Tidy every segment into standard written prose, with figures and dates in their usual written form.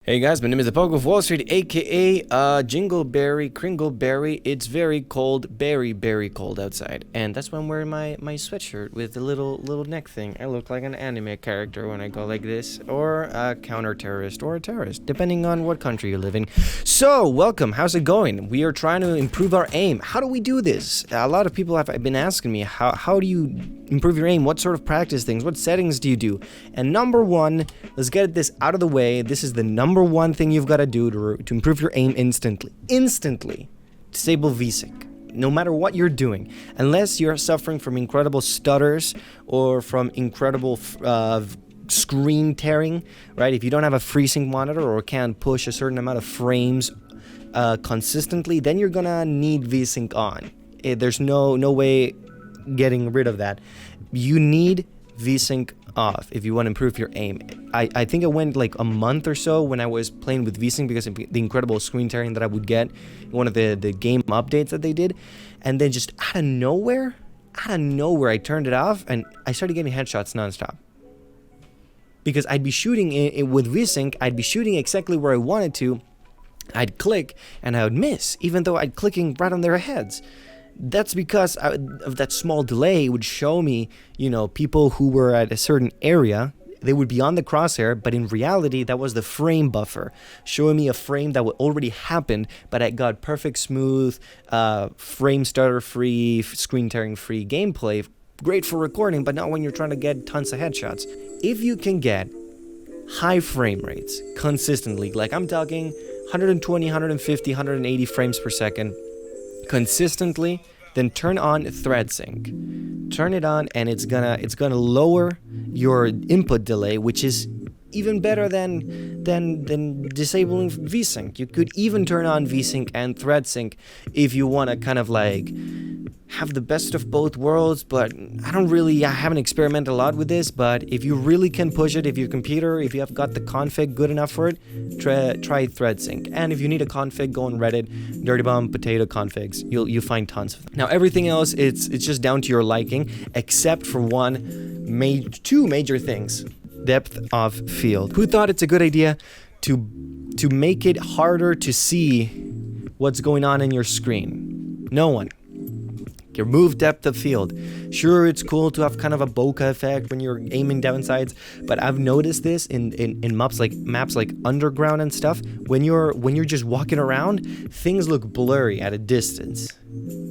Hey guys, my name is the Poke of Wall Street, aka Jingleberry, Kringleberry. It's very cold, very cold outside, and that's why I'm wearing my sweatshirt with the little neck thing. I look like an anime character when I go like this, or a counter-terrorist, or a terrorist, depending on what country you live in. So, welcome. How's it going? We are trying to improve our aim. How do we do this? A lot of people have been asking me, how do you improve your aim? What sort of practice things? What settings do you do? And number one, let's get this out of the way. This is the number one thing you've got to do to improve your aim instantly. Disable VSync. No matter what you're doing, unless you're suffering from incredible stutters or from incredible screen tearing, right? If you don't have a FreeSync monitor or can't push a certain amount of frames consistently, then you're gonna need VSync on. There's no way getting rid of that. You need VSync off if you want to improve your aim. I think it went like a month or so when I was playing with VSync because of the incredible screen tearing that I would get in one of the game updates that they did, and then just out of nowhere I turned it off and I started getting headshots nonstop. Because I'd be shooting with VSync, I'd be shooting exactly where I wanted to, I'd click and I would miss, even though I'd clicking right on their heads. That's because of that small delay. It would show me, people who were at a certain area, they would be on the crosshair, but in reality, that was the frame buffer, showing me a frame that already happened, but I got perfect, smooth, frame stutter-free, screen-tearing-free gameplay. Great for recording, but not when you're trying to get tons of headshots. If you can get high frame rates consistently, like I'm talking 120, 150, 180 frames per second, consistently, then turn on thread sync. Turn it on and it's gonna lower your input delay, which is even better than disabling VSync. You could even turn on VSync and thread sync if you want to kind of like have the best of both worlds, but I haven't experimented a lot with this, but if you really can push it, if you have got the config good enough for it, try thread sync. And if you need a config, go on Reddit, Dirty Bomb Potato configs. You'll find tons of them. Now everything else, it's just down to your liking, except for two major things. Depth of field. Who thought it's a good idea to make it harder to see what's going on in your screen? No one. Remove depth of field. Sure, it's cool to have kind of a bokeh effect when you're aiming down sights, but I've noticed this in maps like Underground and stuff. When you're just walking around, things look blurry at a distance,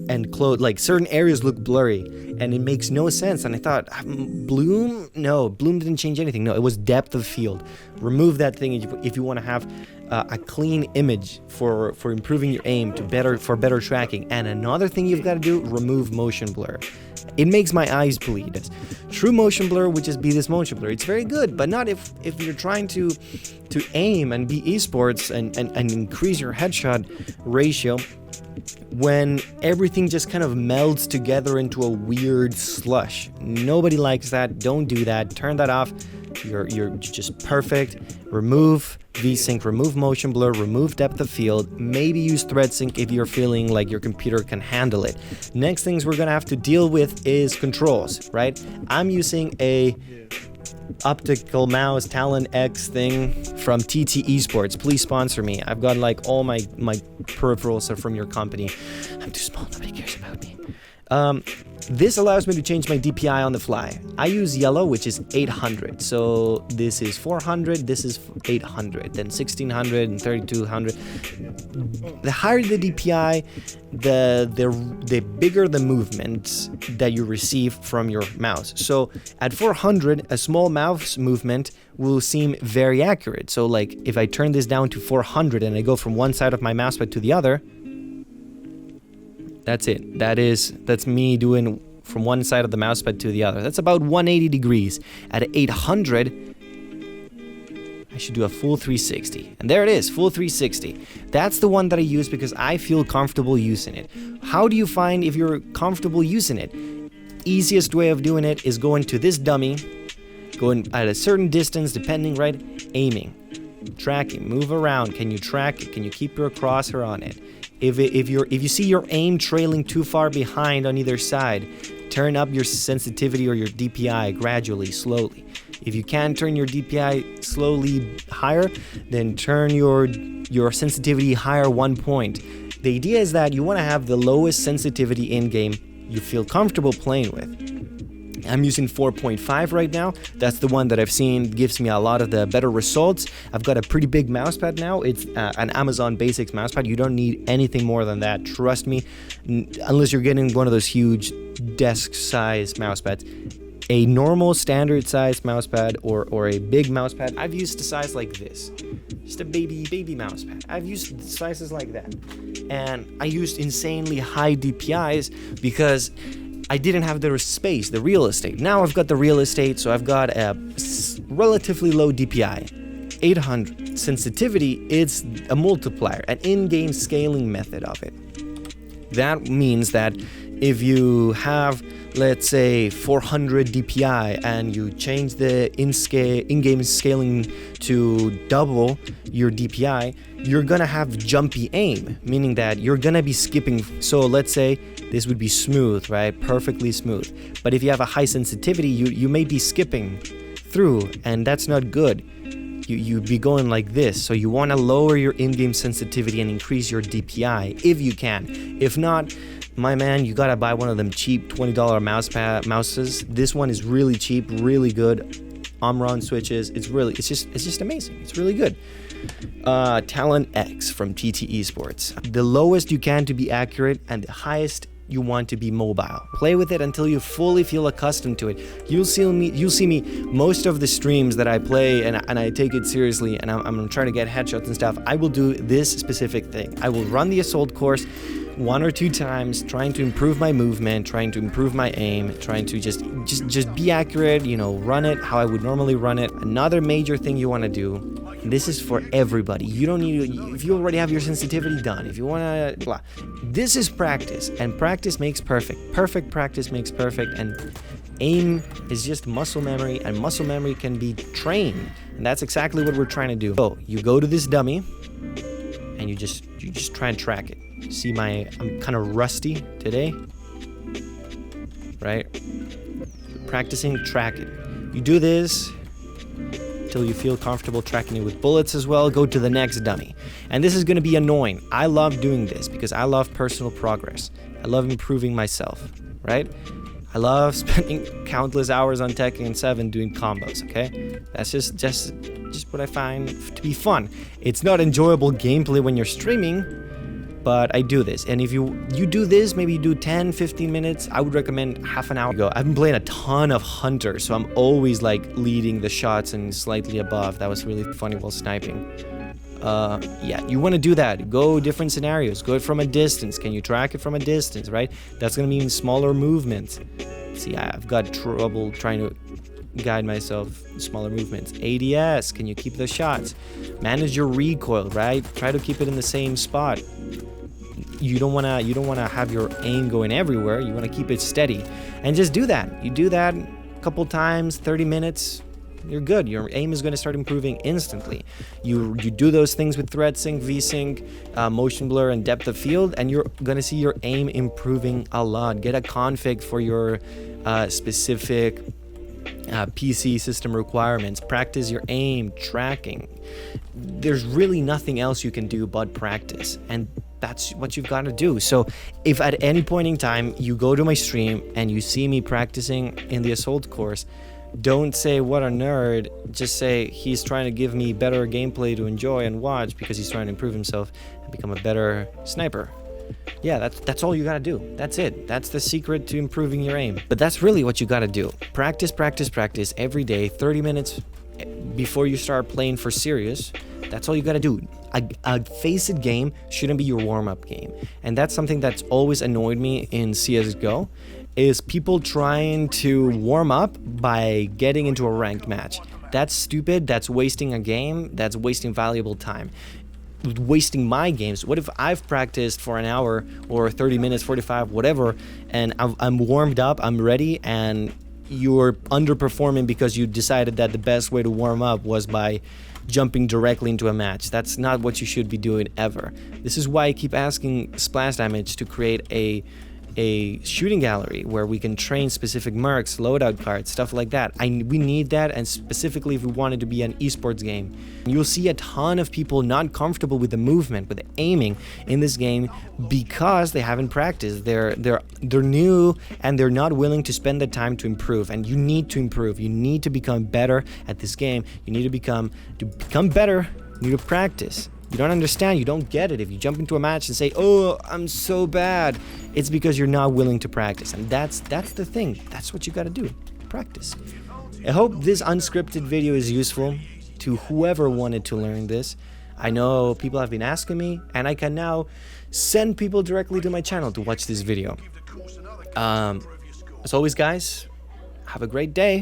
and like certain areas look blurry, and it makes no sense. And I thought, Bloom didn't change anything. No, it was depth of field. Remove that thing if you want to have a clean image for improving your aim for better tracking. And another thing you've got to do, remove motion blur. It makes my eyes bleed. True motion blur would just be this motion blur. It's very good, but not if you're trying to aim and be esports and increase your headshot ratio, when everything just kind of melds together into a weird slush. Nobody likes that. Don't do that. Turn that off. You're just perfect. Remove VSync, remove motion blur, remove depth of field. Maybe use thread sync if you're feeling like your computer can handle it. Next things we're gonna have to deal with is controls, right? I'm using a optical mouse Talon X thing from TT Esports. Please sponsor me. I've got like all my peripherals are from your company. I'm too small, nobody cares about me. This allows me to change my DPI on the fly. I use yellow, which is 800. So this is 400, this is 800, then 1600 and 3200. The higher the DPI, the bigger the movement that you receive from your mouse. So at 400, a small mouse movement will seem very accurate. So like if I turn this down to 400 and I go from one side of my mousepad to the other, that's it. That's me doing from one side of the mousepad to the other. That's about 180 degrees. At 800, I should do a full 360. And there it is, full 360. That's the one that I use because I feel comfortable using it. How do you find if you're comfortable using it? Easiest way of doing it is going to this dummy, going at a certain distance, depending, right? Aiming, tracking, move around. Can you track it? Can you keep your crosshair on it? If you see your aim trailing too far behind on either side, turn up your sensitivity or your DPI gradually, slowly. If you can turn your DPI slowly higher, then turn your sensitivity higher 1 point. The idea is that you want to have the lowest sensitivity in game you feel comfortable playing with. I'm using 4.5 right now. That's the one that I've seen gives me a lot of the better results. I've got a pretty big mousepad now. It's an Amazon Basics mousepad. You don't need anything more than that. Trust me, unless you're getting one of those huge desk-size mousepads. A normal standard size mousepad or a big mousepad, I've used a size like this. Just a baby mousepad. I've used sizes like that. And I used insanely high DPIs because I didn't have the space, the real estate. Now I've got the real estate, so I've got a relatively low DPI, 800. Sensitivity, it's a multiplier, an in-game scaling method of it. That means that if you have, let's say, 400 DPI and you change the in-game scaling to double your DPI, you're gonna have jumpy aim, meaning that you're gonna be skipping. So let's say this would be smooth, right? Perfectly smooth. But if you have a high sensitivity, you may be skipping through, and that's not good. You'd be going like this. So you want to lower your in-game sensitivity and increase your DPI if you can. If not, my man, you gotta buy one of them cheap $20 mouses. This one is really cheap, really good. Omron switches. It's just amazing. It's really good. Talon X from TT Esports. The lowest you can to be accurate, and the highest you want to be mobile. Play with it until you fully feel accustomed to it. You'll see me most of the streams that I play, and I take it seriously, and I'm trying to get headshots and stuff. I will do this specific thing. I will run the assault course 1 or 2 times, trying to improve my movement, trying to improve my aim, trying to just be accurate, run it how I would normally run it. Another major thing you want to do, and this is for everybody. You don't need to, if you already have your sensitivity done, if you want to, blah. This is practice, and practice makes perfect. Perfect practice makes perfect, and aim is just muscle memory, and muscle memory can be trained, and that's exactly what we're trying to do. So you go to this dummy, and you just try and track it. See I'm kind of rusty today, right? Practicing, track it. You do this till you feel comfortable tracking it with bullets as well. Go to the next dummy. And this is going to be annoying. I love doing this because I love personal progress. I love improving myself, right? I love spending countless hours on Tekken 7 doing combos, okay? That's just what I find to be fun. It's not enjoyable gameplay when you're streaming, but I do this. And if you do this, maybe you do 10, 15 minutes, I would recommend half an hour ago. I've been playing a ton of Hunter, so I'm always like leading the shots and slightly above. That was really funny while sniping. Yeah, you want to do that. Go different scenarios. Go it from a distance. Can you track it from a distance, right? That's going to mean smaller movements. See, I've got trouble trying to guide myself in smaller movements. ADS, can you keep the shots? Manage your recoil, right? Try to keep it in the same spot. You don't wanna have your aim going everywhere. You wanna keep it steady, and just do that. You do that a couple times, 30 minutes. You're good. Your aim is going to start improving instantly. You do those things with thread sync, VSync, motion blur, and depth of field, and you're going to see your aim improving a lot. Get a config for your specific PC system requirements. Practice your aim tracking. There's really nothing else you can do but practice, and that's what you've got to do. So if at any point in time you go to my stream and you see me practicing in the assault course, don't say what a nerd. Just say he's trying to give me better gameplay to enjoy and watch because he's trying to improve himself and become a better sniper. Yeah, that's all you gotta do. That's it. That's the secret to improving your aim. But that's really what you gotta do. Practice every day, 30 minutes before you start playing for serious. That's all you gotta do. A face-it game shouldn't be your warm-up game. And that's something that's always annoyed me in CSGO, is people trying to warm up by getting into a ranked match. That's stupid. That's wasting a game. That's wasting valuable time. Wasting my games. What if I've practiced for an hour or 30 minutes, 45, whatever, and I'm warmed up, I'm ready, and you're underperforming because you decided that the best way to warm up was by jumping directly into a match. That's not what you should be doing ever. This is why I keep asking Splash Damage to create a a shooting gallery where we can train specific mercs, loadout cards, stuff like that. We need that, and specifically if we want it to be an esports game. You'll see a ton of people not comfortable with the movement, with the aiming in this game because they haven't practiced. They're new and they're not willing to spend the time to improve. And you need to improve. You need to become better at this game. You need to become better. You need to practice. You don't understand, you don't get it. If you jump into a match and say, oh, I'm so bad, it's because you're not willing to practice. And that's the thing. That's what you gotta do. Practice. I hope this unscripted video is useful to whoever wanted to learn this. I know people have been asking me, and I can now send people directly to my channel to watch this video. As always, guys, have a great day.